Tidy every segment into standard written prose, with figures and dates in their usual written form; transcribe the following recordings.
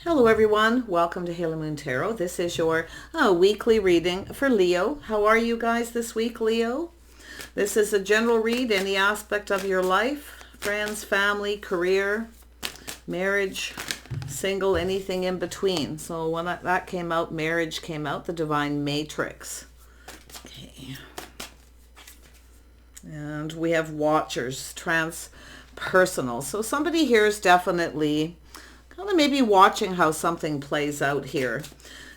Hello everyone, welcome to Halo Moon Tarot. This is your weekly reading for Leo. How are you guys this week, Leo? This is a general read, any aspect of your life, friends, family, career, marriage, single, anything in between. So when that came out, marriage came out, the Divine Matrix. Okay. And we have Watchers, transpersonal. So somebody here is definitely kind of maybe watching how something plays out here.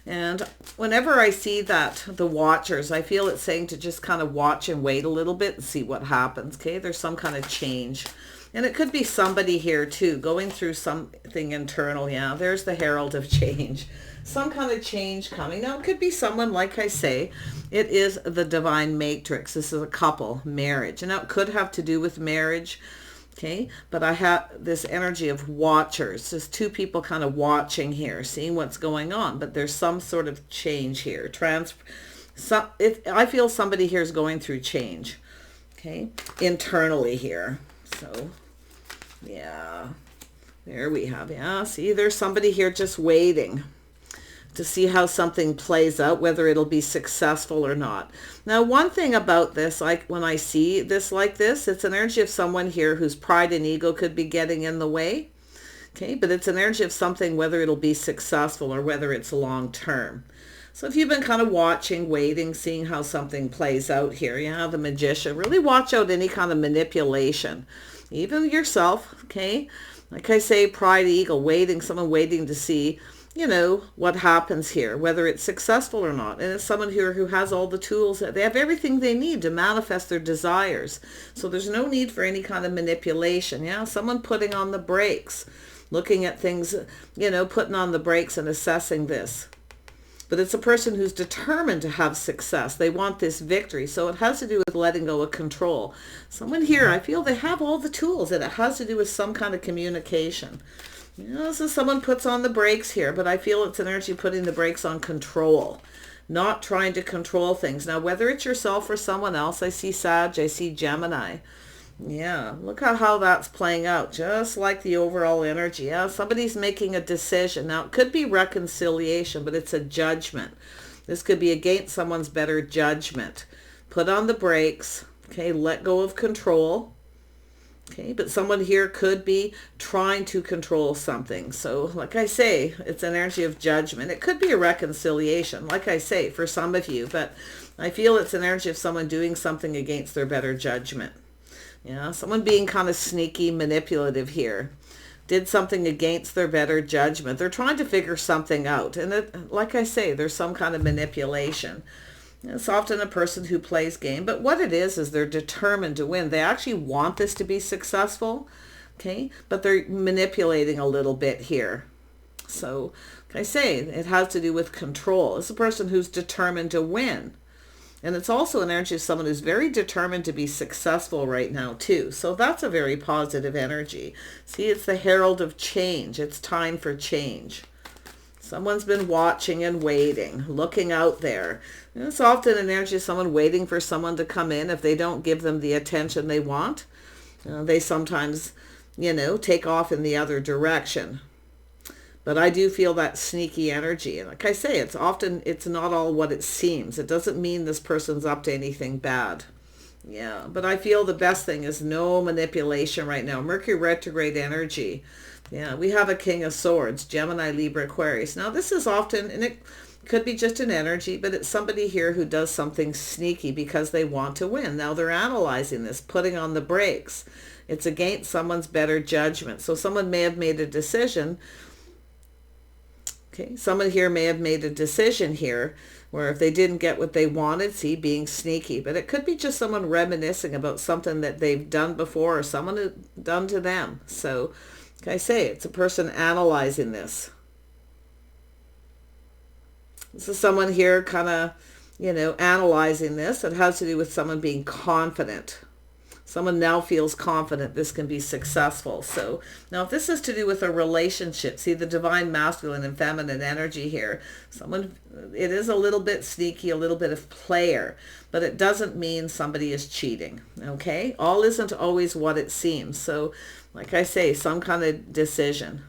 And whenever I see that, the Watchers, I feel it's saying to just kind of watch and wait a little bit and see what happens. Okay, there's some kind of change. And it could be somebody here too, going through something internal. Yeah, there's the Herald of Change. Some kind of change coming. Now, it could be someone, like I say, it is the Divine Matrix. This is a couple, marriage. And now it could have to do with marriage. Okay, but I have this energy of Watchers. There's two people kind of watching here, seeing what's going on, but there's some sort of change here. I feel somebody here is going through change, okay, internally here. So, yeah, there we have, yeah, see, there's somebody here just waiting to see how something plays out, whether it'll be successful or not. Now, one thing about this, like when I see this like this, it's an energy of someone here whose pride and ego could be getting in the way. Okay, but it's an energy of something, whether it'll be successful or whether it's long term. So if you've been kind of watching, waiting, seeing how something plays out here, yeah, the Magician, really watch out any kind of manipulation, even yourself, okay? Like I say, pride, ego, waiting, someone waiting to see, you know, what happens here, whether it's successful or not. And it's someone here who has all the tools. They have everything they need to manifest their desires. So there's no need for any kind of manipulation. Yeah, someone putting on the brakes, looking at things, you know, putting on the brakes and assessing this. But it's a person who's determined to have success. They want this victory. So it has to do with letting go of control. Someone here, I feel they have all the tools, and it has to do with some kind of communication. You know, so someone puts on the brakes here, but I feel it's an energy putting the brakes on control, not trying to control things. Now, whether it's yourself or someone else, I see Sag, I see Gemini. Yeah, look at how that's playing out, just like the overall energy. Yeah, somebody's making a decision. Now, it could be reconciliation, but it's a judgment. This could be against someone's better judgment. Put on the brakes, okay, let go of control. Okay, but someone here could be trying to control something. So like I say, it's an energy of judgment. It could be a reconciliation, like I say, for some of you, but I feel it's an energy of someone doing something against their better judgment. Yeah, someone being kind of sneaky, manipulative here. Did something against their better judgment. They're trying to figure something out. And it, like I say, there's some kind of manipulation. It's often a person who plays game, but what it is they're determined to win. They actually want this to be successful, okay? But they're manipulating a little bit here. So, like I say, it has to do with control. It's a person who's determined to win. And it's also an energy of someone who's very determined to be successful right now, too. So that's a very positive energy. See, it's the Herald of Change. It's time for change. Someone's been watching and waiting, looking out there. And it's often an energy of someone waiting for someone to come in. If they don't give them the attention they want, they sometimes, you know, take off in the other direction. But I do feel that sneaky energy. And like I say, it's not all what it seems. It doesn't mean this person's up to anything bad. Yeah, but I feel the best thing is no manipulation right now. Mercury retrograde energy. Yeah, we have a King of Swords, Gemini, Libra, Aquarius. Now, this is often, and it could be just an energy, but it's somebody here who does something sneaky because they want to win. Now, they're analyzing this, putting on the brakes. It's against someone's better judgment. So someone may have made a decision. Okay, someone here may have made a decision here where if they didn't get what they wanted, see, being sneaky. But it could be just someone reminiscing about something that they've done before or someone had done to them. So, like I say, it's a person analyzing this. This is someone here kind of, you know, analyzing this. It has to do with someone being confident. Someone now feels confident this can be successful. So now if this is to do with a relationship, see the divine masculine and feminine energy here. It is a little bit sneaky, a little bit of player, but it doesn't mean somebody is cheating, okay? All isn't always what it seems. So like I say, some kind of decision.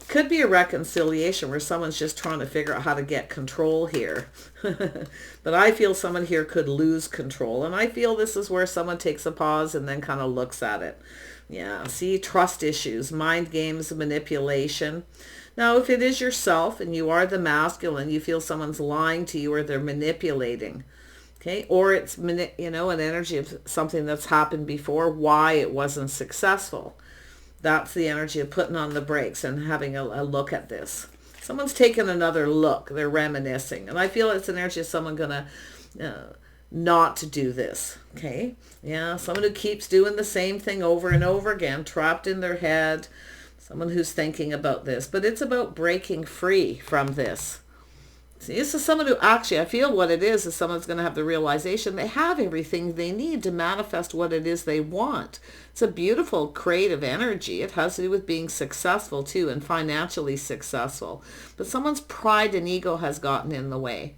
Could be a reconciliation where someone's just trying to figure out how to get control here. But I feel someone here could lose control. And I feel this is where someone takes a pause and then kind of looks at it. Yeah, see, trust issues, mind games, manipulation. Now, if it is yourself and you are the masculine, you feel someone's lying to you or they're manipulating. Okay, or it's, you know, an energy of something that's happened before, why it wasn't successful. That's the energy of putting on the brakes and having a look at this. Someone's taking another look. They're reminiscing. And I feel it's an energy of someone going to not to do this. Okay? Yeah, someone who keeps doing the same thing over and over again, trapped in their head. Someone who's thinking about this. But it's about breaking free from this. See, this is someone who actually, I feel what it is someone's going to have the realization they have everything they need to manifest what it is they want. It's a beautiful, creative energy. It has to do with being successful too, and financially successful. But someone's pride and ego has gotten in the way.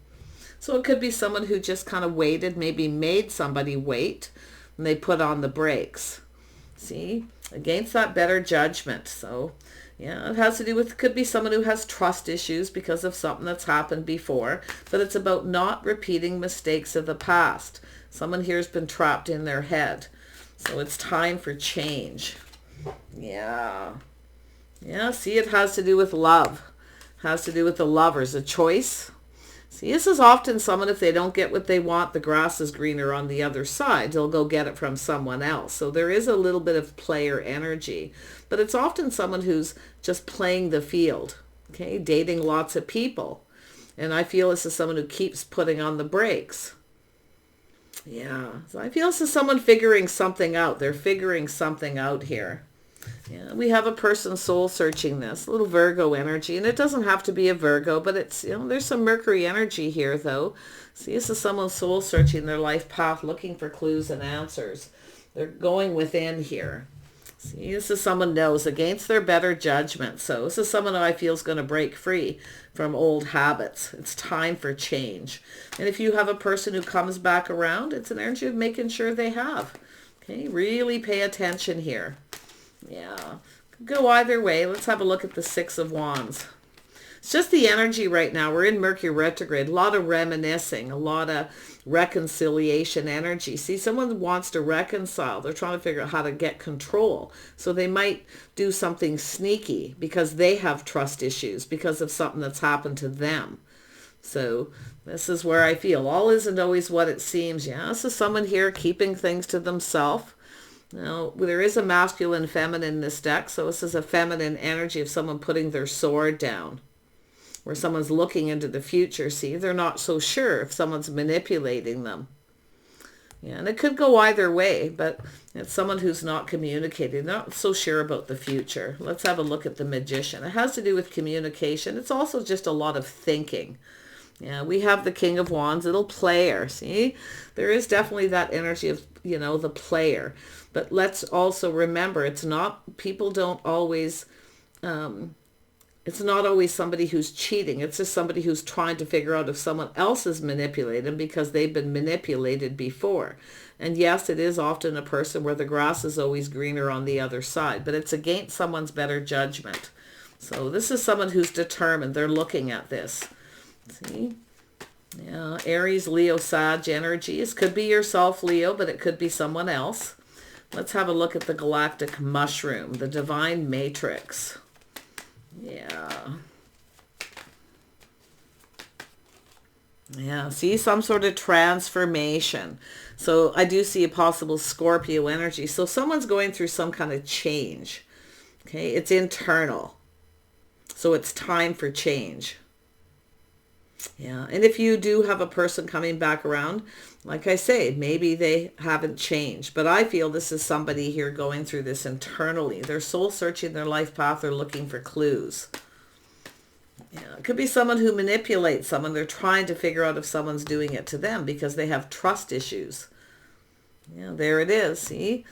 So it could be someone who just kind of waited, maybe made somebody wait, and they put on the brakes. See, against that better judgment. So yeah, it has to do with, could be someone who has trust issues because of something that's happened before, but it's about not repeating mistakes of the past. Someone here has been trapped in their head. So it's time for change. Yeah. Yeah, see, it has to do with love. It has to do with the lovers, a choice. See, this is often someone, if they don't get what they want, the grass is greener on the other side. They'll go get it from someone else. So there is a little bit of player energy. But it's often someone who's just playing the field, okay, dating lots of people. And I feel this is someone who keeps putting on the brakes. Yeah, so I feel this is someone figuring something out. They're figuring something out here. Yeah, we have a person soul searching this, a little Virgo energy, and it doesn't have to be a Virgo, but it's, you know, there's some Mercury energy here though. See, this is someone soul searching their life path, looking for clues and answers. They're going within here. See, this is someone knows against their better judgment. So this is someone who I feel is going to break free from old habits. It's time for change. And if you have a person who comes back around, it's an energy of making sure they have. Okay, really pay attention here. Yeah, go either way. Let's have a look at the Six of Wands. It's just the energy right now. We're in Mercury retrograde. A lot of reminiscing, a lot of reconciliation energy. See, someone wants to reconcile. They're trying to figure out how to get control. So they might do something sneaky because they have trust issues because of something that's happened to them. So this is where I feel all isn't always what it seems. Yeah, this is someone here keeping things to themselves. Now, there is a masculine, feminine in this deck. So this is a feminine energy of someone putting their sword down. Where someone's looking into the future. See, they're not so sure if someone's manipulating them. Yeah, and it could go either way, but it's someone who's not communicating, not so sure about the future. Let's have a look at the Magician. It has to do with communication. It's also just a lot of thinking. Yeah, we have the King of Wands, little player. See, there is definitely that energy of, you know, the player. But let's also remember, it's not, people don't always... it's not always somebody who's cheating. It's just somebody who's trying to figure out if someone else is manipulating them because they've been manipulated before. And yes, it is often a person where the grass is always greener on the other side, but it's against someone's better judgment. So this is someone who's determined. They're looking at this. See? Yeah, Aries, Leo, Sag energy. This could be yourself, Leo, but it could be someone else. Let's have a look at the galactic mushroom, the divine matrix. Yeah. Yeah, see, some sort of transformation. So I do see a possible Scorpio energy. So someone's going through some kind of change. Okay, it's internal. So it's time for change. Yeah, and if you do have a person coming back around, like I say, maybe they haven't changed. But I feel this is somebody here going through this internally. They're soul searching their life path. They're looking for clues. Yeah, it could be someone who manipulates someone. They're trying to figure out if someone's doing it to them because they have trust issues. Yeah, there it is. See?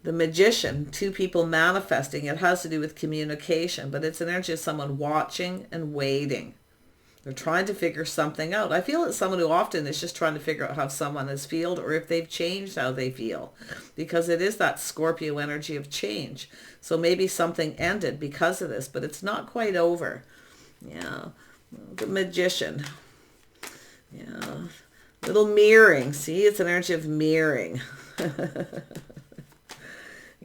The Magician, two people manifesting. It has to do with communication, but it's an energy of someone watching and waiting. They're trying to figure something out. I feel it's someone who often is just trying to figure out how someone has felt or if they've changed how they feel, because it is that Scorpio energy of change. So maybe something ended because of this, but it's not quite over. Yeah, the Magician. Yeah, little mirroring. See, it's an energy of mirroring.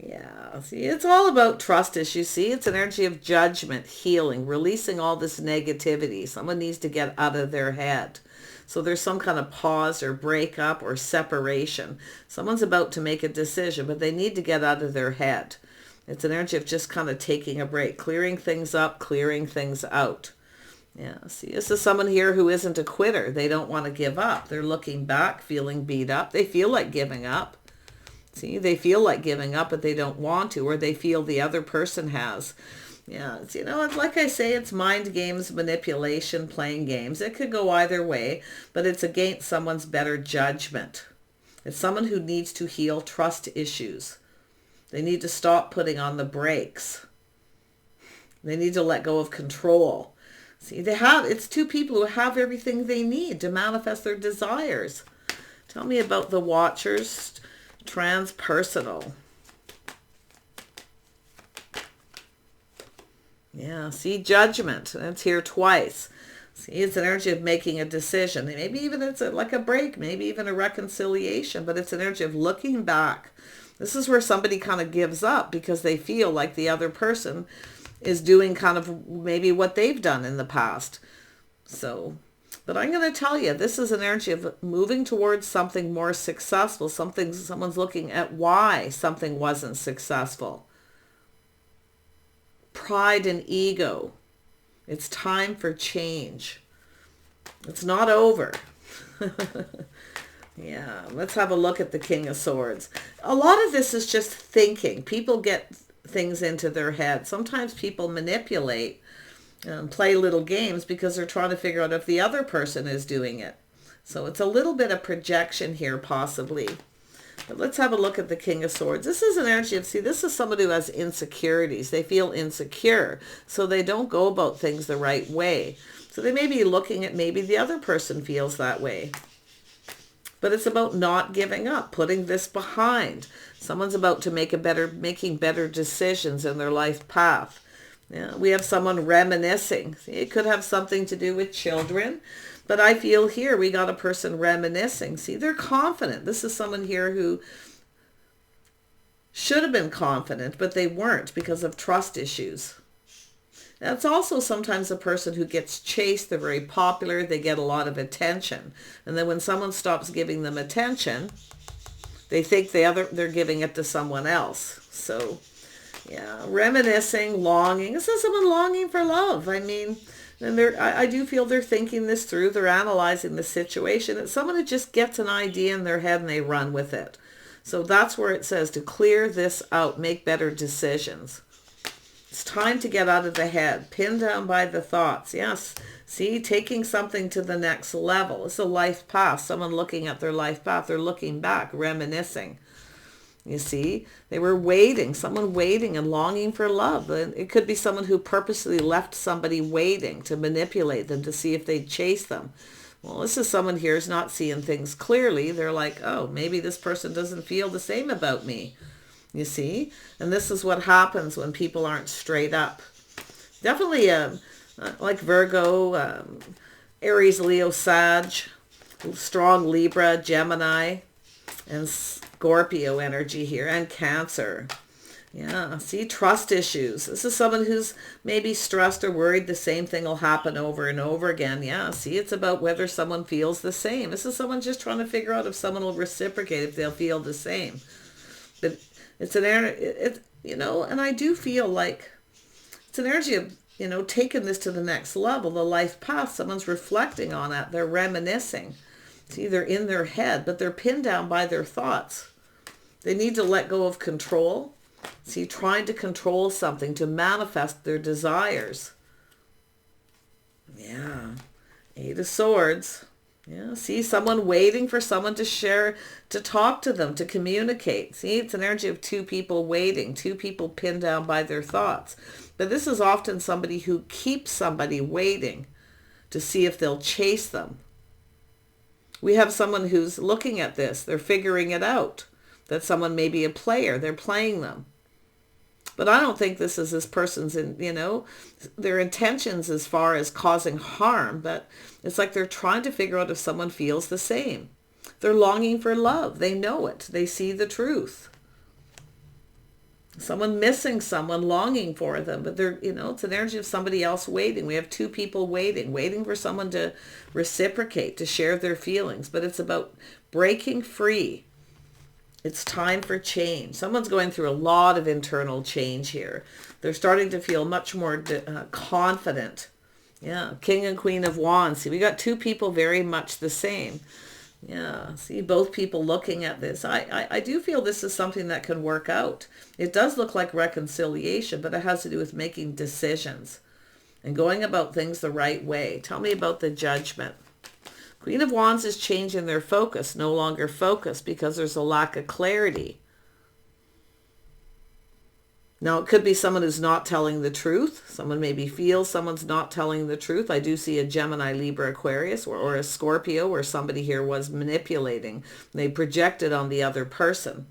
Yeah, see, it's all about trust issues. See, it's an energy of judgment, healing, releasing all this negativity. Someone needs to get out of their head. So there's some kind of pause or breakup or separation. Someone's about to make a decision, but they need to get out of their head. It's an energy of just kind of taking a break, clearing things up, clearing things out. Yeah, see, this is someone here who isn't a quitter. They don't want to give up. They're looking back, feeling beat up. They feel like giving up. See, they feel like giving up, but they don't want to, or they feel the other person has. Yeah, it's, you know, like I say, it's mind games, manipulation, playing games. It could go either way, but it's against someone's better judgment. It's someone who needs to heal trust issues. They need to stop putting on the brakes. They need to let go of control. See, it's two people who have everything they need to manifest their desires. Tell me about the Watchers. Transpersonal. Yeah, see, Judgment. That's here twice. See, it's an energy of making a decision. Maybe even it's like a break, maybe even a reconciliation, but it's an energy of looking back. This is where somebody kind of gives up because they feel like the other person is doing kind of maybe what they've done in the past. So, but I'm going to tell you, this is an energy of moving towards something more successful. Someone's looking at why something wasn't successful. Pride and ego. It's time for change. It's not over. Yeah, let's have a look at the King of Swords. A lot of this is just thinking. People get things into their head. Sometimes people manipulate and play little games because they're trying to figure out if the other person is doing it. So it's a little bit of projection here, possibly. But let's have a look at the King of Swords. This is an energy of, see, this is somebody who has insecurities. They feel insecure, so they don't go about things the right way. So they may be looking at maybe the other person feels that way. But it's about not giving up, putting this behind. Someone's about to making better decisions in their life path. Yeah, we have someone reminiscing. See, it could have something to do with children, but I feel here we got a person reminiscing. See, they're confident. This is someone here who should have been confident, but they weren't because of trust issues. That's also sometimes a person who gets chased. They're very popular. They get a lot of attention. And then when someone stops giving them attention, they think they're giving it to someone else. So, yeah, reminiscing, longing. This is someone longing for love. I mean, and I do feel they're thinking this through. They're analyzing the situation. It's someone who just gets an idea in their head and they run with it. So that's where it says to clear this out, make better decisions. It's time to get out of the head, pinned down by the thoughts. Yes, see, taking something to the next level. It's a life path. Someone looking at their life path. They're looking back, reminiscing. You see, they were waiting, someone waiting and longing for love. And it could be someone who purposely left somebody waiting to manipulate them to see if they'd chase them. Well, this is someone here who's not seeing things clearly. They're like, oh, maybe this person doesn't feel the same about me. You see? And this is what happens when people aren't straight up. Definitely like Virgo, Aries, Leo, Sag, strong Libra, Gemini, and Scorpio energy here, and Cancer. Yeah, see, trust issues. This is someone who's maybe stressed or worried the same thing will happen over and over again. Yeah, see, it's about whether someone feels the same. This is someone just trying to figure out if someone will reciprocate, if they'll feel the same. But it's an energy, you know, and I do feel like it's an energy of, you know, taking this to the next level, the life path. Someone's reflecting on it. They're reminiscing. See, they're in their head, but they're pinned down by their thoughts. They need to let go of control. See, trying to control something to manifest their desires. Yeah. 8 of Swords. Yeah, see, someone waiting for someone to share, to talk to them, to communicate. See, it's an energy of two people waiting, two people pinned down by their thoughts. But this is often somebody who keeps somebody waiting to see if they'll chase them. We have someone who's looking at this. They're figuring it out. That someone may be a player. They're playing them. But I don't think this is this person's, their intentions as far as causing harm. But it's like they're trying to figure out if someone feels the same. They're longing for love. They know it. They see the truth. Someone missing someone, longing for them. But they're, it's an energy of somebody else waiting. We have two people waiting for someone to reciprocate, to share their feelings. But it's about breaking free. It's time for change. Someone's going through a lot of internal change here. They're starting to feel much more confident. Yeah, King and Queen of Wands. See, we got two people very much the same. Yeah, see, both people looking at this. I do feel this is something that can work out. It does look like reconciliation, but it has to do with making decisions and going about things the right way. Tell me about the Judgment. Queen of Wands is changing their focus, no longer focused because there's a lack of clarity. Now, it could be someone who's not telling the truth. Someone maybe feels someone's not telling the truth. I do see a Gemini, Libra, Aquarius, or a Scorpio where somebody here was manipulating. They projected on the other person.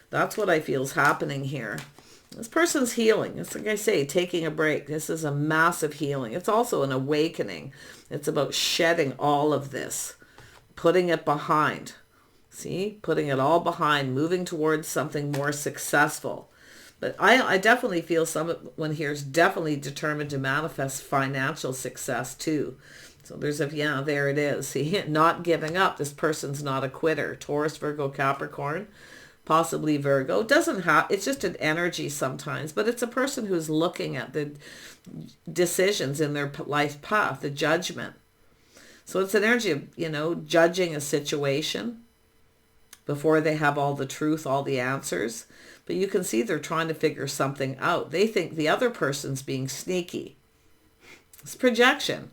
That's what I feel is happening here. This person's healing. It's like I say, taking a break. This is a massive healing. It's also an awakening. It's about shedding all of this, putting it behind. See, putting it all behind, moving towards something more successful. But I definitely feel someone here is definitely determined to manifest financial success too. So there's there it is. See, not giving up. This person's not a quitter. Taurus, Virgo, Capricorn, possibly Virgo. It's just an energy sometimes, but it's a person who's looking at the decisions in their life path, the judgment. So it's an energy of, judging a situation before they have all the truth, all the answers. But you can see they're trying to figure something out. They think the other person's being sneaky. It's projection.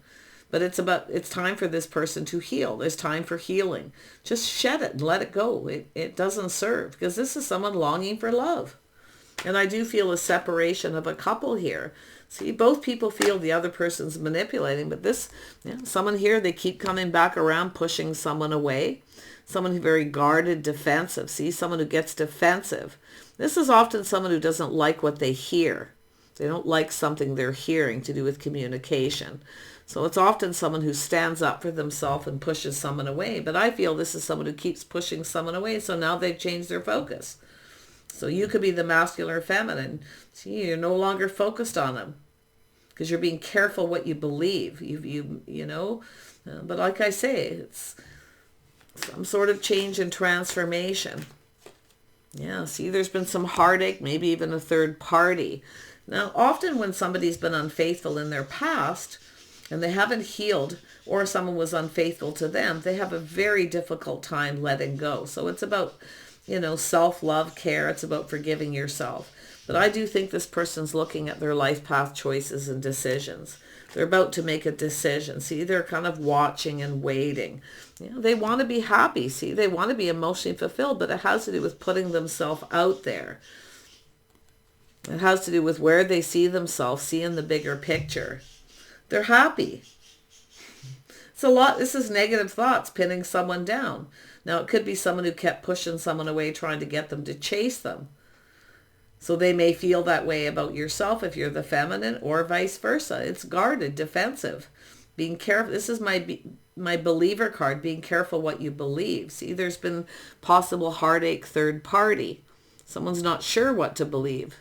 But it's time for this person to heal. There's time for healing. Just shed it and let it go. It doesn't serve, because this is someone longing for love. And I do feel a separation of a couple here. See, both people feel the other person's manipulating, but someone here, they keep coming back around, pushing someone away. Someone who's very guarded, defensive. See, someone who gets defensive. This is often someone who doesn't like what they hear. They don't like something they're hearing to do with communication. So it's often someone who stands up for themselves and pushes someone away. But I feel this is someone who keeps pushing someone away. So now they've changed their focus. So you could be the masculine or feminine. See, you're no longer focused on them because you're being careful what you believe. But like I say, it's some sort of change and transformation. Yeah, see, there's been some heartache, maybe even a third party. Now, often when somebody's been unfaithful in their past and they haven't healed, or someone was unfaithful to them, they have a very difficult time letting go. So it's about, self-love, care. It's about forgiving yourself. But I do think this person's looking at their life path choices and decisions. They're about to make a decision. See, they're kind of watching and waiting. They want to be happy. See, they want to be emotionally fulfilled, but it has to do with putting themselves out there. It has to do with where they see themselves, seeing the bigger picture. They're happy. It's a lot. This is negative thoughts, pinning someone down. Now, it could be someone who kept pushing someone away, trying to get them to chase them. So they may feel that way about yourself if you're the feminine, or vice versa. It's guarded, defensive, being careful. This is my believer card, being careful what you believe. See, there's been possible heartache, third party. Someone's not sure what to believe.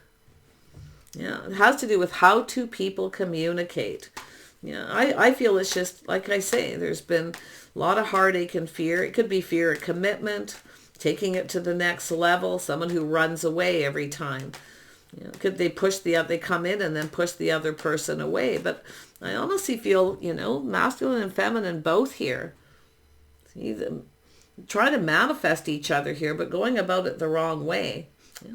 Yeah, it has to do with how two people communicate. Yeah, I feel it's just, like I say, there's been a lot of heartache and fear. It could be fear of commitment, taking it to the next level, someone who runs away every time. Could they they come in and then push the other person away? But I honestly feel, masculine and feminine both here. See, try to manifest each other here, but going about it the wrong way.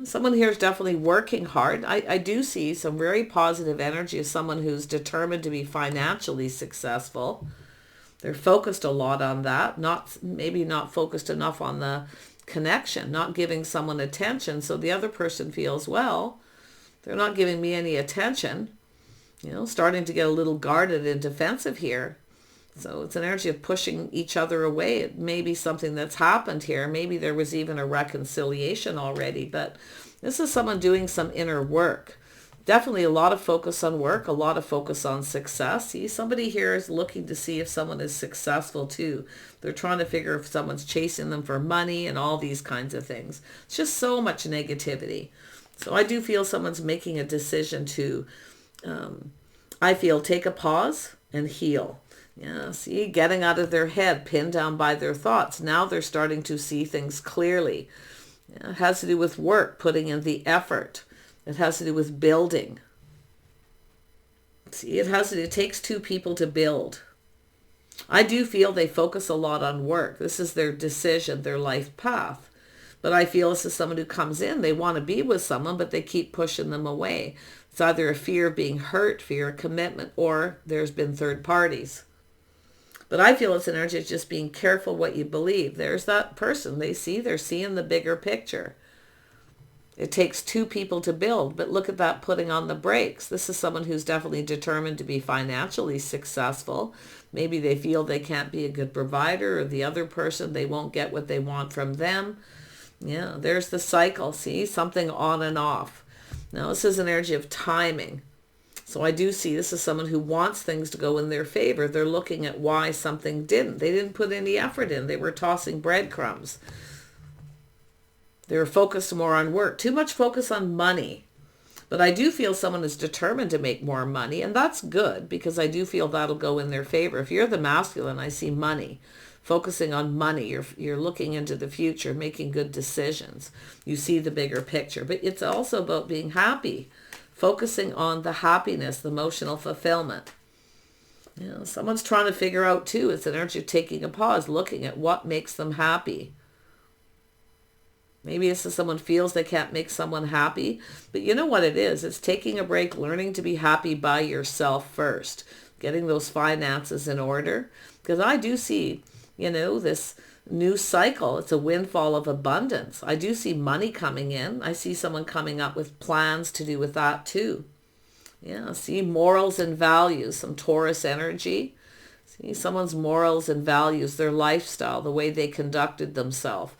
Someone here is definitely working hard. I do see some very positive energy of someone who's determined to be financially successful. They're focused a lot on that, maybe not focused enough on the connection, not giving someone attention. So the other person feels, well, they're not giving me any attention, starting to get a little guarded and defensive here. So it's an energy of pushing each other away. It may be something that's happened here. Maybe there was even a reconciliation already, but this is someone doing some inner work. Definitely a lot of focus on work, a lot of focus on success. See, somebody here is looking to see if someone is successful too. They're trying to figure if someone's chasing them for money and all these kinds of things. It's just so much negativity. So I do feel someone's making a decision to, I feel, take a pause and heal. Yeah, see, getting out of their head, pinned down by their thoughts. Now they're starting to see things clearly. Yeah, it has to do with work, putting in the effort. It has to do with building. See, it takes two people to build. I do feel they focus a lot on work. This is their decision, their life path. But I feel this is someone who comes in, they want to be with someone, but they keep pushing them away. It's either a fear of being hurt, fear of commitment, or there's been third parties. But I feel it's an energy of just being careful what you believe. There's that person. They're seeing the bigger picture. It takes two people to build, but look at that putting on the brakes. This is someone who's definitely determined to be financially successful. Maybe they feel they can't be a good provider, or the other person, they won't get what they want from them. Yeah, there's the cycle. See, something on and off. Now, this is an energy of timing. So I do see this is someone who wants things to go in their favor. They're looking at why something didn't. They didn't put any effort in. They were tossing breadcrumbs. They were focused more on work. Too much focus on money. But I do feel someone is determined to make more money, and that's good because I do feel that'll go in their favor. If you're the masculine, I see money. Focusing on money, you're looking into the future, making good decisions. You see the bigger picture. But it's also about being happy. Focusing on the happiness, the emotional fulfillment. You know, someone's trying to figure out too. It's an energy of taking a pause, looking at what makes them happy. Maybe it's that someone feels they can't make someone happy. But you know what it is? It's taking a break, learning to be happy by yourself first. Getting those finances in order. Because I do see, this new cycle. It's a windfall of abundance. I do see money coming in. I see someone coming up with plans to do with that too. Yeah, see morals and values, some Taurus energy. See someone's morals and values, their lifestyle, the way they conducted themselves.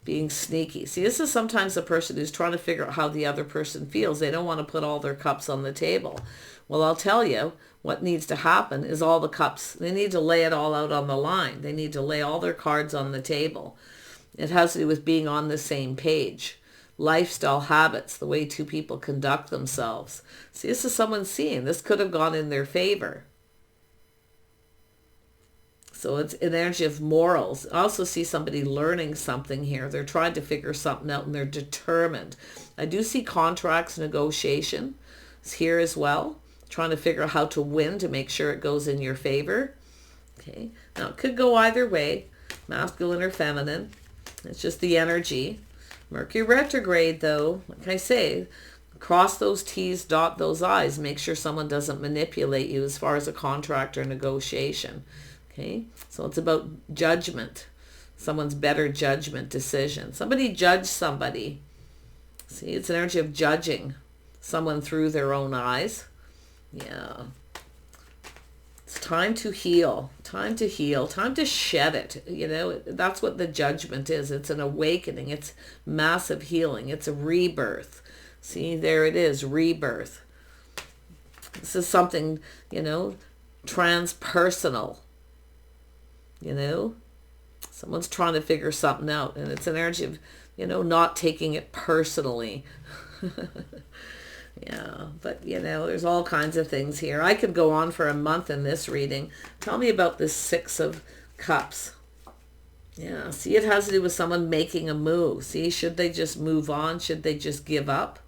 Being sneaky. See, this is sometimes a person who's trying to figure out how the other person feels. They don't want to put all their cups on the table. Well, I'll tell you, what needs to happen is all the cups, they need to lay it all out on the line. They need to lay all their cards on the table. It has to do with being on the same page. Lifestyle habits, the way two people conduct themselves. See, this is someone seeing. This could have gone in their favor. So it's an energy of morals. I also see somebody learning something here. They're trying to figure something out and they're determined. I do see contracts, negotiation here as well. Trying to figure out how to win to make sure it goes in your favor. Okay. Now it could go either way, masculine or feminine. It's just the energy. Mercury retrograde though, like I say, cross those T's, dot those I's. Make sure someone doesn't manipulate you as far as a contract or negotiation. Okay, so it's about judgment. Someone's better judgment decision. Somebody judged somebody. See, it's an energy of judging someone through their own eyes. Yeah. It's time to heal. Time to heal. Time to shed it. That's what the judgment is. It's an awakening. It's massive healing. It's a rebirth. See, there it is, rebirth. This is something, transpersonal. Someone's trying to figure something out, and it's an energy of, not taking it personally. Yeah, but there's all kinds of things here. I could go on for a month in this reading. Tell me about this Six of Cups. Yeah, see, it has to do with someone making a move. See, should they just move on? Should they just give up?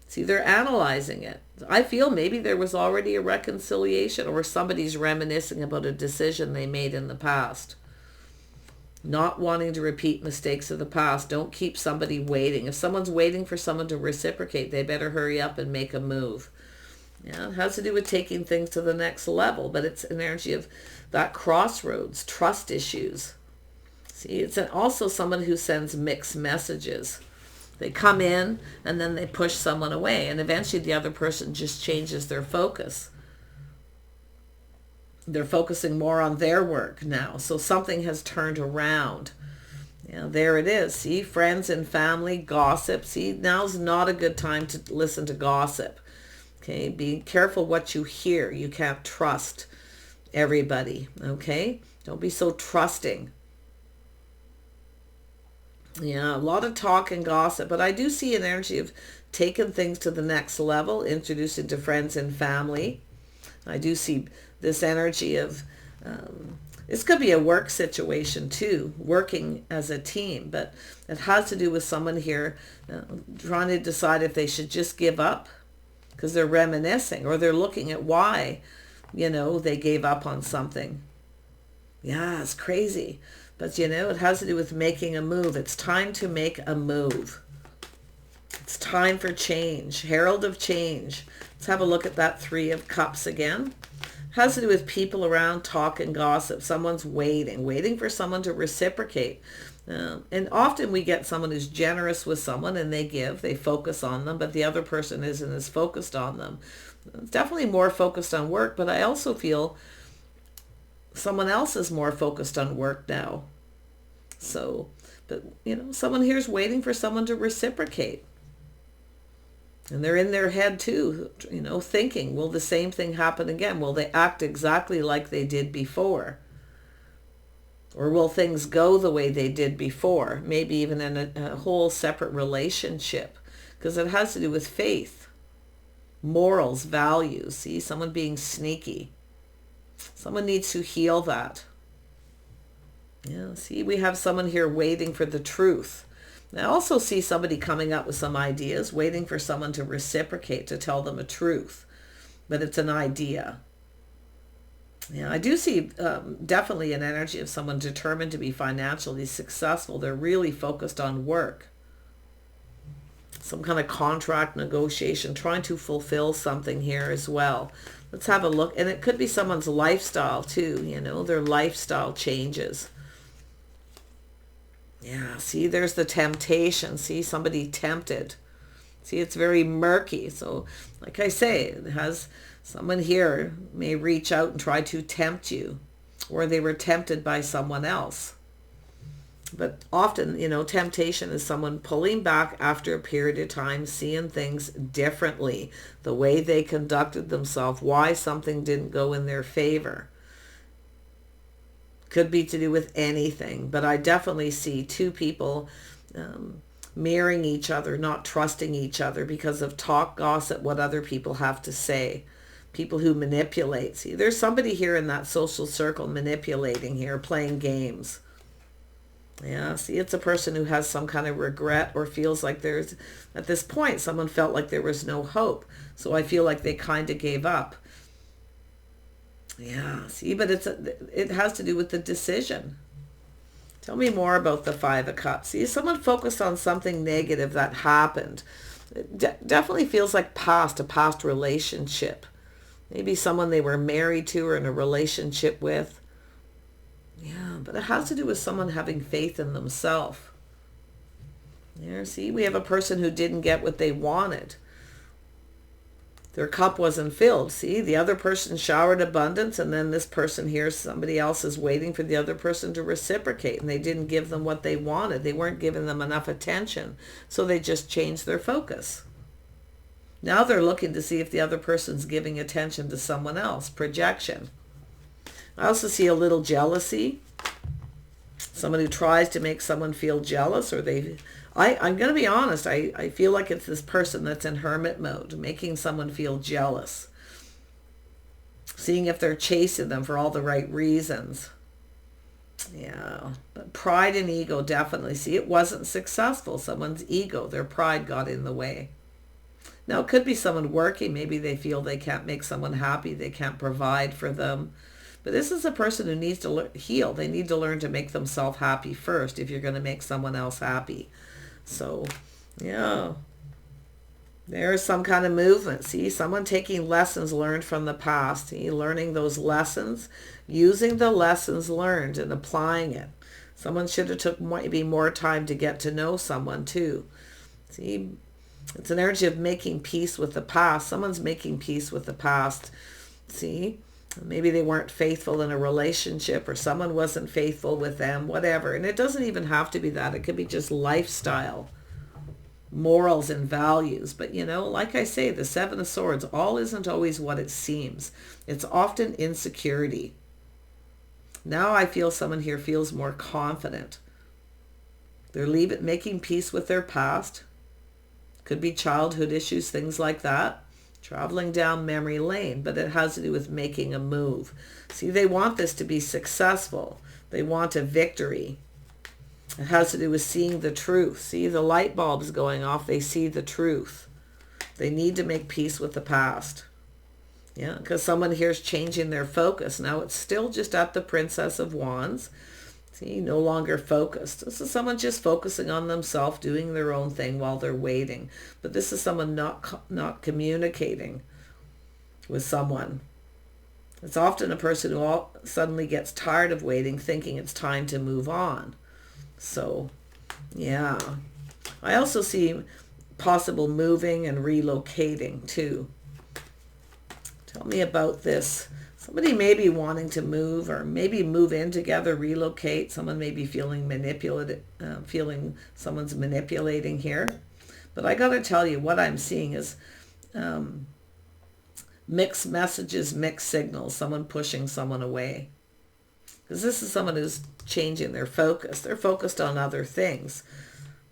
See, they're analyzing it. I feel maybe there was already a reconciliation, or somebody's reminiscing about a decision they made in the past. Not wanting to repeat mistakes of the past. Don't keep somebody waiting. If someone's waiting for someone to reciprocate, they better hurry up and make a move. Yeah, it has to do with taking things to the next level, but it's an energy of that crossroads, trust issues. See, it's also someone who sends mixed messages. They come in and then they push someone away, and eventually the other person just changes their focus. They're focusing more on their work now. So something has turned around. Yeah, there it is. See, friends and family, gossip. See, now's not a good time to listen to gossip. Okay, be careful what you hear. You can't trust everybody. Okay, don't be so trusting. Yeah, a lot of talk and gossip, but I do see an energy of taking things to the next level, introducing to friends and family. I do see this energy of, this could be a work situation too, working as a team, but it has to do with someone here trying to decide if they should just give up because they're reminiscing or they're looking at why, they gave up on something. Yeah, it's crazy. But, it has to do with making a move. It's time to make a move. It's time for change. Herald of change. Let's have a look at that Three of Cups again. It has to do with people around, talk and gossip. Someone's waiting for someone to reciprocate. And often we get someone who's generous with someone and they focus on them, but the other person isn't as focused on them. It's definitely more focused on work, but I also feel someone else is more focused on work now. So, but, someone here is waiting for someone to reciprocate. And they're in their head too, thinking, will the same thing happen again? Will they act exactly like they did before? Or will things go the way they did before? Maybe even in a whole separate relationship. Because it has to do with faith, morals, values. See, someone being sneaky. Someone needs to heal that. Yeah, see, we have someone here waiting for the truth. I also see somebody coming up with some ideas, waiting for someone to reciprocate, to tell them a truth. But it's an idea. Yeah, I do see definitely an energy of someone determined to be financially successful. They're really focused on work. Some kind of contract negotiation, trying to fulfill something here as well. Let's have a look. And it could be someone's lifestyle too, their lifestyle changes. Yeah, see, there's the temptation. See, somebody tempted. See, it's very murky. So, like I say, it has someone here may reach out and try to tempt you, or they were tempted by someone else. But often, temptation is someone pulling back after a period of time, seeing things differently, the way they conducted themselves, why something didn't go in their favor. Could be to do with anything, but I definitely see two people mirroring each other, not trusting each other because of talk, gossip, what other people have to say. People who manipulate. See, there's somebody here in that social circle manipulating here, playing games. Yeah, see, it's a person who has some kind of regret or feels like there's, at this point, someone felt like there was no hope. So I feel like they kind of gave up. Yeah, see, but it has to do with the decision. Tell me more about the Five of Cups. See, someone focused on something negative that happened. It definitely feels like a past relationship. Maybe someone they were married to or in a relationship with. Yeah, but it has to do with someone having faith in themselves. There, see, we have a person who didn't get what they wanted. Their cup wasn't filled. See, the other person showered abundance, and then this person here, somebody else is waiting for the other person to reciprocate, and they didn't give them what they wanted. They weren't giving them enough attention, so they just changed their focus. Now they're looking to see if the other person's giving attention to someone else. Projection. I also see a little jealousy. Someone who tries to make someone feel jealous, or I'm going to be honest, I feel like it's this person that's in hermit mode, making someone feel jealous. Seeing if they're chasing them for all the right reasons. Yeah, but pride and ego definitely. See, it wasn't successful. Someone's ego, their pride got in the way. Now, it could be someone working. Maybe they feel they can't make someone happy. They can't provide for them. But this is a person who needs to heal. They need to learn to make themselves happy first if you're going to make someone else happy. So, yeah, there's some kind of movement. See, someone taking lessons learned from the past. See, learning those lessons, using the lessons learned and applying it. Someone should have took maybe more time to get to know someone too. See, it's an energy of making peace with the past. Someone's making peace with the past. See, Maybe they weren't faithful in a relationship, or someone wasn't faithful with them, whatever. And it doesn't even have to be that. It could be just lifestyle, morals and values. But you know, like I say, the Seven of Swords, all isn't always what it seems. It's often insecurity. Now I feel someone here feels more confident. They're making peace with their past. Could be childhood issues, things like that. Traveling down memory lane, but it has to do with making a move. See, they want this to be successful. They want a victory. It has to do with seeing the truth. See, the light bulbs going off. They see the truth. They need to make peace with the past. Yeah, because someone here is changing their focus. Now it's still just at the Princess of Wands. See, no longer focused. This is someone just focusing on themselves, doing their own thing while they're waiting. But this is someone not communicating with someone. It's often a person who suddenly gets tired of waiting, thinking it's time to move on. So, yeah. I also see possible moving and relocating too. Tell me about this. Somebody may be wanting to move, or maybe move in together, relocate. Someone may be feeling manipulated, feeling someone's manipulating here. But I got to tell you, what I'm seeing is mixed messages, mixed signals, someone pushing someone away. Because this is someone who's changing their focus. They're focused on other things.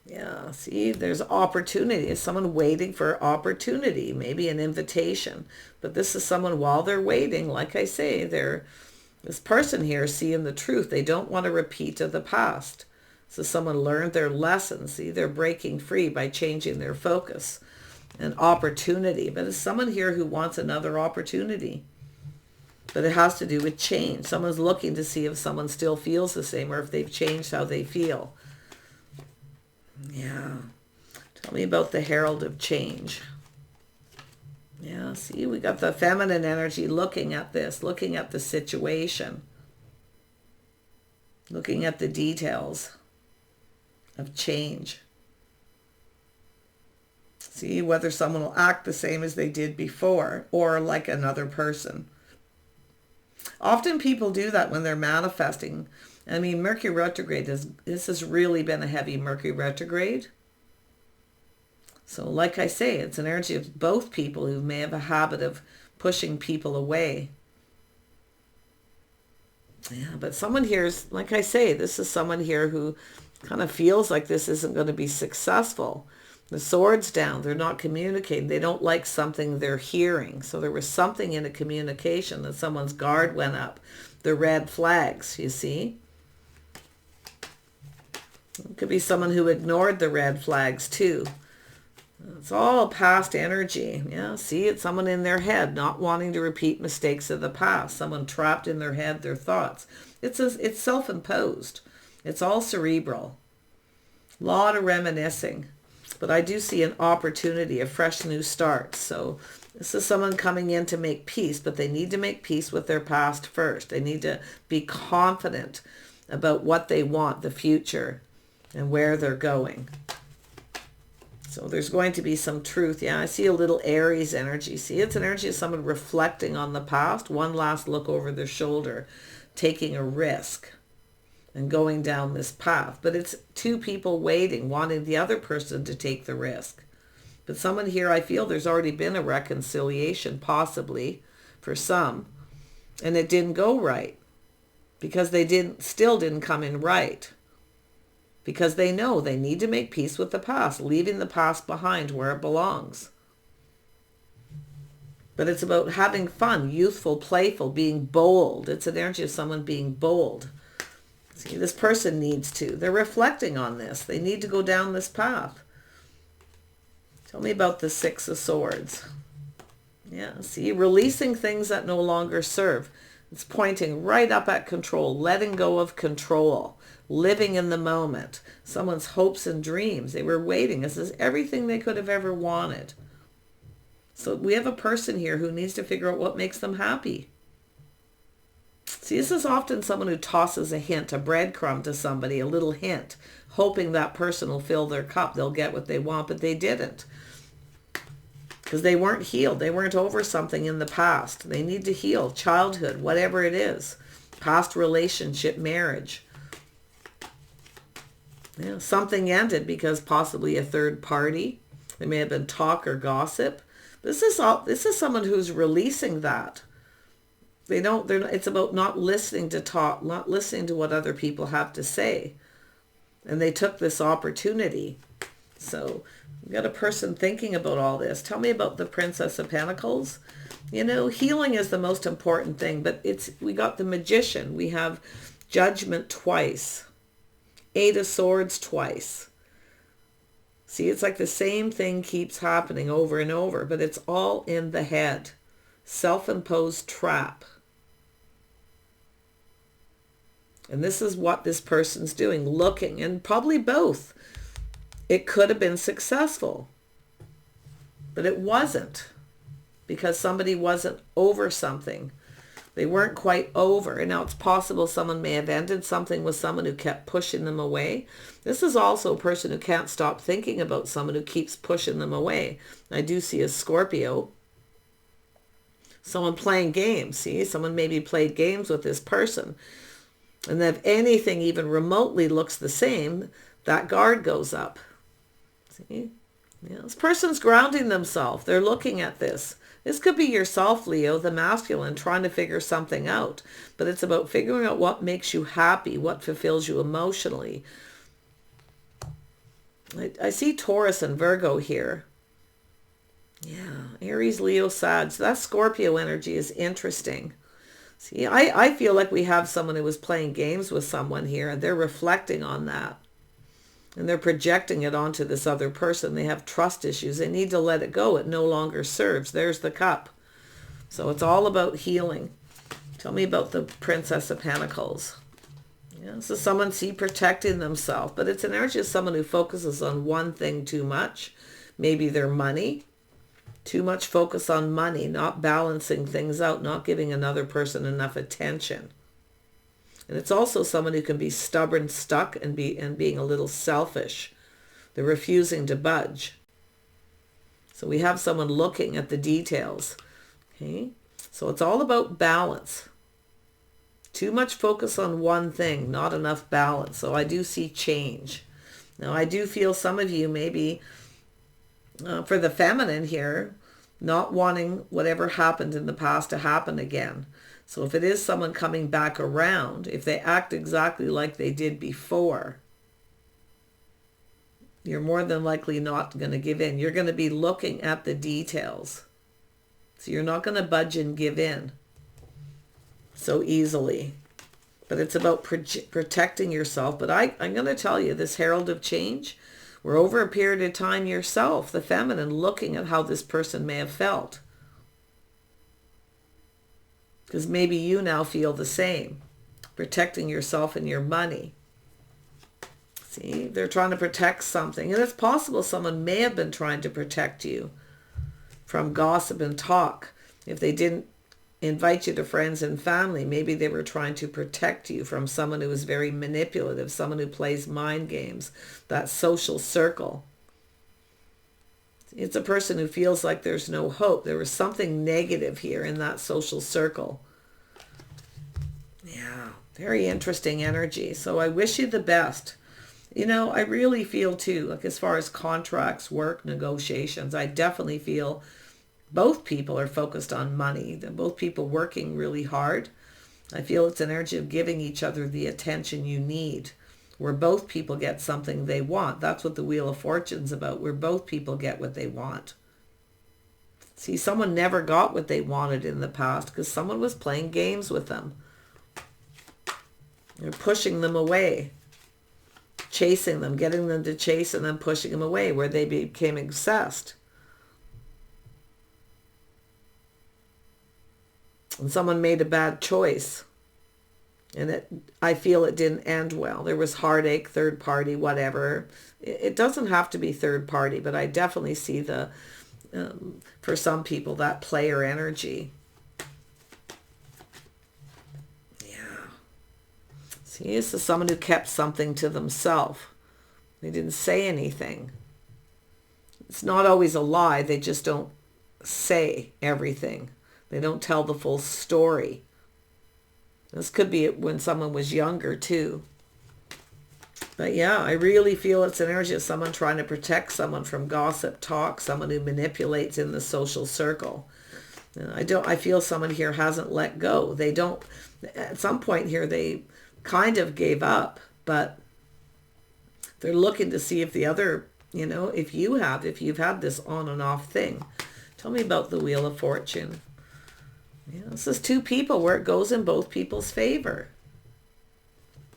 Yeah, see, there's opportunity. Is someone waiting for opportunity, maybe an invitation. But this is someone, while they're waiting, like I say, this person here is seeing the truth. They don't want a repeat of the past. So someone learned their lessons. See, they're breaking free by changing their focus. An opportunity. But it's someone here who wants another opportunity. But it has to do with change. Someone's looking to see if someone still feels the same, or if they've changed how they feel. Yeah. Tell me about the Herald of Change. Yeah, see, we got the feminine energy looking at this, looking at the situation, looking at the details of change. See whether someone will act the same as they did before, or like another person. Often people do that when they're manifesting. I mean, Mercury retrograde, this has really been a heavy Mercury retrograde. So like I say, it's an energy of both people who may have a habit of pushing people away. Yeah, but someone here is, like I say, this is someone here who kind of feels like this isn't going to be successful. The sword's down. They're not communicating. They don't like something they're hearing. So there was something in a communication that someone's guard went up. The red flags, you see? It could be someone who ignored the red flags too. It's all past energy. Yeah, see, it's someone in their head not wanting to repeat mistakes of the past. Someone trapped in their head, their thoughts. It's self-imposed. It's all cerebral. A lot of reminiscing. But I do see an opportunity, a fresh new start. So this is someone coming in to make peace, but they need to make peace with their past first. They need to be confident about what they want, the future, and where they're going. So there's going to be some truth. Yeah, I see a little Aries energy. See, it's an energy of someone reflecting on the past, one last look over their shoulder, taking a risk and going down this path. But it's two people waiting, wanting the other person to take the risk. But someone here, I feel there's already been a reconciliation, possibly, for some, and it didn't go right because they still didn't come in right. Because they know they need to make peace with the past, leaving the past behind where it belongs. But it's about having fun, youthful, playful, being bold. It's an energy of someone being bold. See, this person needs to. They're reflecting on this. They need to go down this path. Tell me about the Six of Swords. Yeah, see, releasing things that no longer serve. It's pointing right up at control, letting go of control, living in the moment. Someone's hopes and dreams. They were waiting. This is everything they could have ever wanted. So we have a person here who needs to figure out what makes them happy. See, this is often someone who tosses a hint, a breadcrumb to somebody, a little hint, hoping that person will fill their cup. They'll get what they want, but they didn't. because they weren't healed. They weren't over something in the past. They need to heal childhood, whatever it is, past relationship, marriage. Yeah, something ended because possibly a third party. There may have been talk or gossip. This is someone who's releasing that. It's about not listening to talk, not listening to what other people have to say. And they took this opportunity. So we've got a person thinking about all this. Tell me about the Princess of Pentacles. You know, healing is the most important thing, but we got the Magician. We have Judgment twice. 8 of Swords twice. See, it's like the same thing keeps happening over and over, but it's all in the head. Self-imposed trap. And this is what this person's doing, looking, and probably both. It could have been successful, but it wasn't, because somebody wasn't over something. They weren't quite over. And now it's possible someone may have ended something with someone who kept pushing them away. This is also a person who can't stop thinking about someone who keeps pushing them away. I do see a Scorpio. Someone playing games. See, someone maybe played games with this person. And if anything even remotely looks the same, that guard goes up. See? Yeah, this person's grounding themselves. They're looking at this. This could be yourself, Leo, the masculine, trying to figure something out. But it's about figuring out what makes you happy, what fulfills you emotionally. I see Taurus and Virgo here. Yeah, Aries, Leo, Sag. That Scorpio energy is interesting. See, I feel like we have someone who was playing games with someone here, and they're reflecting on that. And they're projecting it onto this other person. They have trust issues. They need to let it go. It no longer serves. There's the cup. So it's all about healing. Tell me about the Princess of Pentacles. Yeah, so someone protecting themselves. But it's an energy of someone who focuses on one thing too much. Maybe their money. Too much focus on money. Not balancing things out. Not giving another person enough attention. And it's also someone who can be stubborn, stuck, and being a little selfish. They're refusing to budge. So we have someone looking at the details. Okay? So it's all about balance. Too much focus on one thing, not enough balance. So I do see change. Now I do feel some of you maybe, for the feminine here, not wanting whatever happened in the past to happen again. So if it is someone coming back around, if they act exactly like they did before, you're more than likely not going to give in. You're going to be looking at the details. So you're not going to budge and give in so easily. But it's about protecting yourself. But I'm going to tell you, this Herald of Change, we're over a period of time yourself, the feminine, looking at how this person may have felt. Because maybe you now feel the same, protecting yourself and your money. See, they're trying to protect something. And it's possible someone may have been trying to protect you from gossip and talk. If they didn't invite you to friends and family, maybe they were trying to protect you from someone who is very manipulative, someone who plays mind games, that social circle. It's a person who feels like there's no hope. There was something negative here in that social circle. Yeah, very interesting energy. So I wish you the best. You know, I really feel too, like as far as contracts, work, negotiations, I definitely feel both people are focused on money. They're both people working really hard. I feel it's an energy of giving each other the attention you need, where both people get something they want. That's what the Wheel of Fortune's about, where both people get what they want. See, someone never got what they wanted in the past because someone was playing games with them. They're pushing them away, chasing them, getting them to chase and then pushing them away, where they became obsessed. And someone made a bad choice. And I feel it didn't end well. There was heartache, third party, whatever. It doesn't have to be third party, but I definitely see for some people, that player energy. Yeah. See, this is someone who kept something to themselves. They didn't say anything. It's not always a lie. They just don't say everything. They don't tell the full story. This could be when someone was younger too. But yeah, I really feel it's an energy of someone trying to protect someone from gossip talk, someone who manipulates in the social circle. I feel someone here hasn't let go. They don't, at some point here, they kind of gave up, but they're looking to see if the other, if you've had this on and off thing. Tell me about the Wheel of Fortune. Yeah, this is two people where it goes in both people's favor.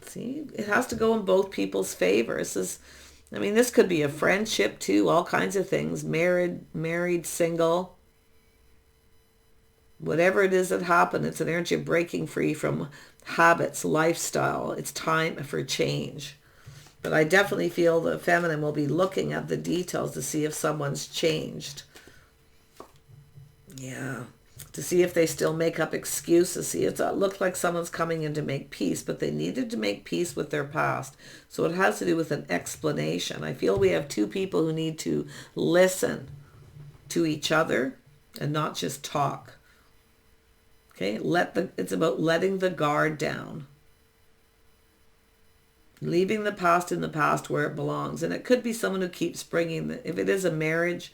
See, it has to go in both people's favor. This could be a friendship too, all kinds of things. Married, single. Whatever it is that happened, it's an energy of breaking free from habits, lifestyle. It's time for change. But I definitely feel the feminine will be looking at the details to see if someone's changed. Yeah. To see if they still make up excuses. See, it looks like someone's coming in to make peace, but they needed to make peace with their past. So it has to do with an explanation. I feel we have two people who need to listen to each other and not just talk. Okay, it's about letting the guard down. Leaving the past in the past where it belongs. And it could be someone who keeps bringing, if it is a marriage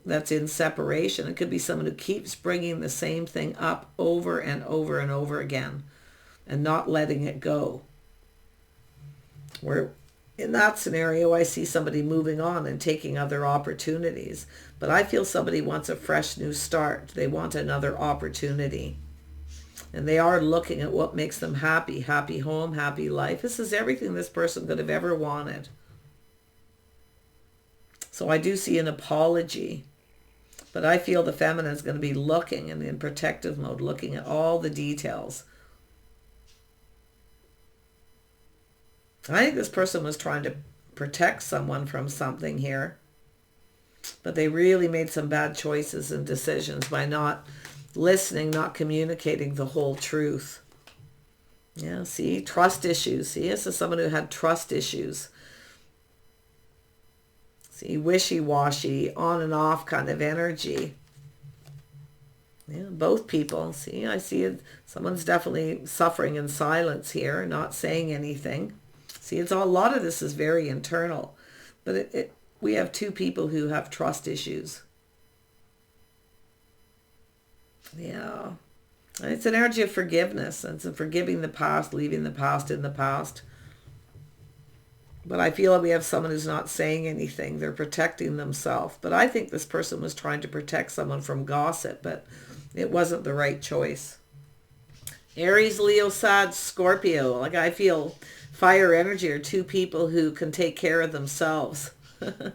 that's in separation, it could be someone who keeps bringing the same thing up over and over and over again and not letting it go. Where in that scenario, I see somebody moving on and taking other opportunities. But I feel somebody wants a fresh new start. They want another opportunity. And they are looking at what makes them happy. Happy home, happy life. This is everything this person could have ever wanted. So I do see an apology. But I feel the feminine is going to be looking and in protective mode, looking at all the details. I think this person was trying to protect someone from something here. But they really made some bad choices and decisions by not listening, not communicating the whole truth. Yeah, see, trust issues. See, this is someone who had trust issues. See, wishy-washy, on and off kind of energy. Yeah, both people. See, I see it. Someone's definitely suffering in silence here, not saying anything. See, a lot of this is very internal. But we have two people who have trust issues. Yeah. It's an energy of forgiveness. It's a forgiving the past, leaving the past in the past. But I feel we have someone who's not saying anything. They're protecting themselves. But I think this person was trying to protect someone from gossip, but it wasn't the right choice. Aries, Leo, Sag, Scorpio. Like I feel fire energy are two people who can take care of themselves. And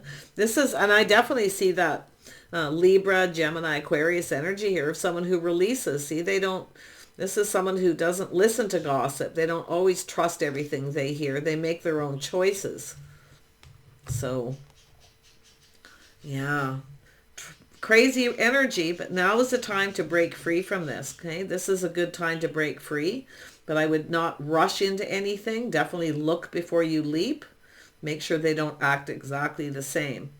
I definitely see that Libra, Gemini, Aquarius energy here of someone who releases. See, this is someone who doesn't listen to gossip. They don't always trust everything they hear. They make their own choices. So, yeah, crazy energy, but now is the time to break free from this. Okay, this is a good time to break free, but I would not rush into anything. Definitely look before you leap. Make sure they don't act exactly the same.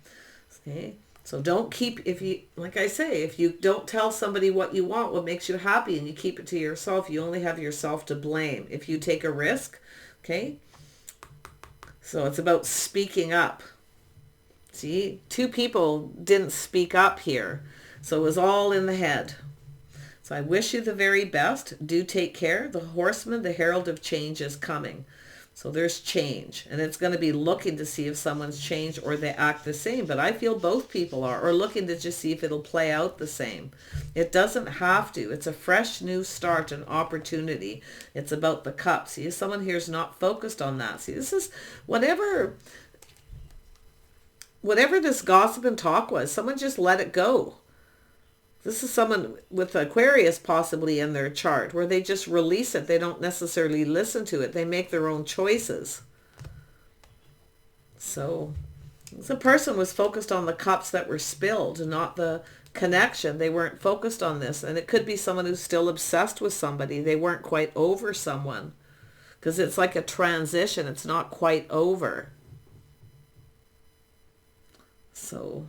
Okay. So don't keep, if you don't tell somebody what you want, what makes you happy, and you keep it to yourself, you only have yourself to blame. If you take a risk, okay? So it's about speaking up. See, two people didn't speak up here. So it was all in the head. So I wish you the very best. Do take care. The horseman, the herald of change is coming. So there's change, and it's going to be looking to see if someone's changed or they act the same. But I feel both people are, or looking to just see if it'll play out the same. It doesn't have to. It's a fresh new start, an opportunity. It's about the cup. See, someone here is not focused on that. See, this is whatever this gossip and talk was, someone just let it go. This is someone with Aquarius possibly in their chart where they just release it. They don't necessarily listen to it. They make their own choices. So the person was focused on the cups that were spilled, not the connection. They weren't focused on this. And it could be someone who's still obsessed with somebody. They weren't quite over someone because it's like a transition. It's not quite over. So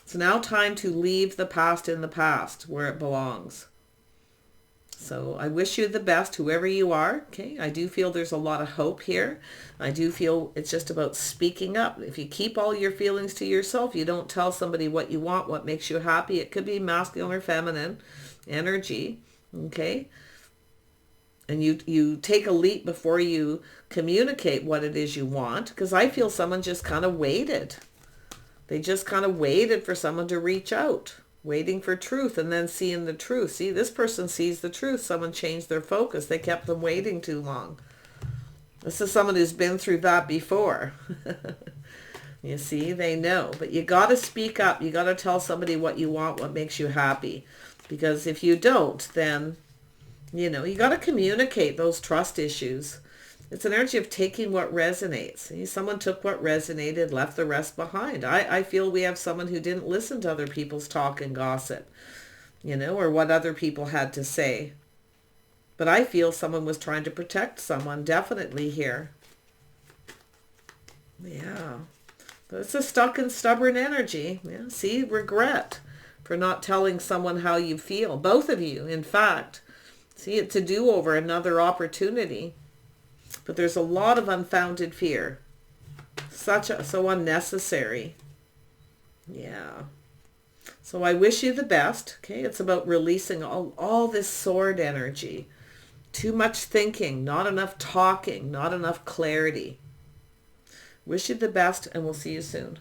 It's now time to leave the past in the past where it belongs. So I wish you the best, whoever you are. Okay, I do feel there's a lot of hope here. I do feel it's just about speaking up. If you keep all your feelings to yourself, you don't tell somebody what you want, what makes you happy. It could be masculine or feminine energy. Okay, and you take a leap before you communicate what it is you want, because I feel someone just kind of waited. They just kind of waited for someone to reach out, waiting for truth and then seeing the truth. See, this person sees the truth. Someone changed their focus. They kept them waiting too long. This is someone who's been through that before. You see, they know. But you got to speak up. You got to tell somebody what you want, what makes you happy. Because if you don't, then, you know, you got to communicate those trust issues. It's an energy of taking what resonates. See, someone took what resonated, left the rest behind. I feel we have someone who didn't listen to other people's talk and gossip, you know, or what other people had to say. But I feel someone was trying to protect someone, definitely here. Yeah. But it's a stuck and stubborn energy. Yeah. See, regret for not telling someone how you feel. Both of you, in fact. See, it's a do-over, another opportunity. But there's a lot of unfounded fear. So unnecessary. Yeah. So I wish you the best. Okay, it's about releasing all this sword energy. Too much thinking, not enough talking, not enough clarity. Wish you the best, and we'll see you soon.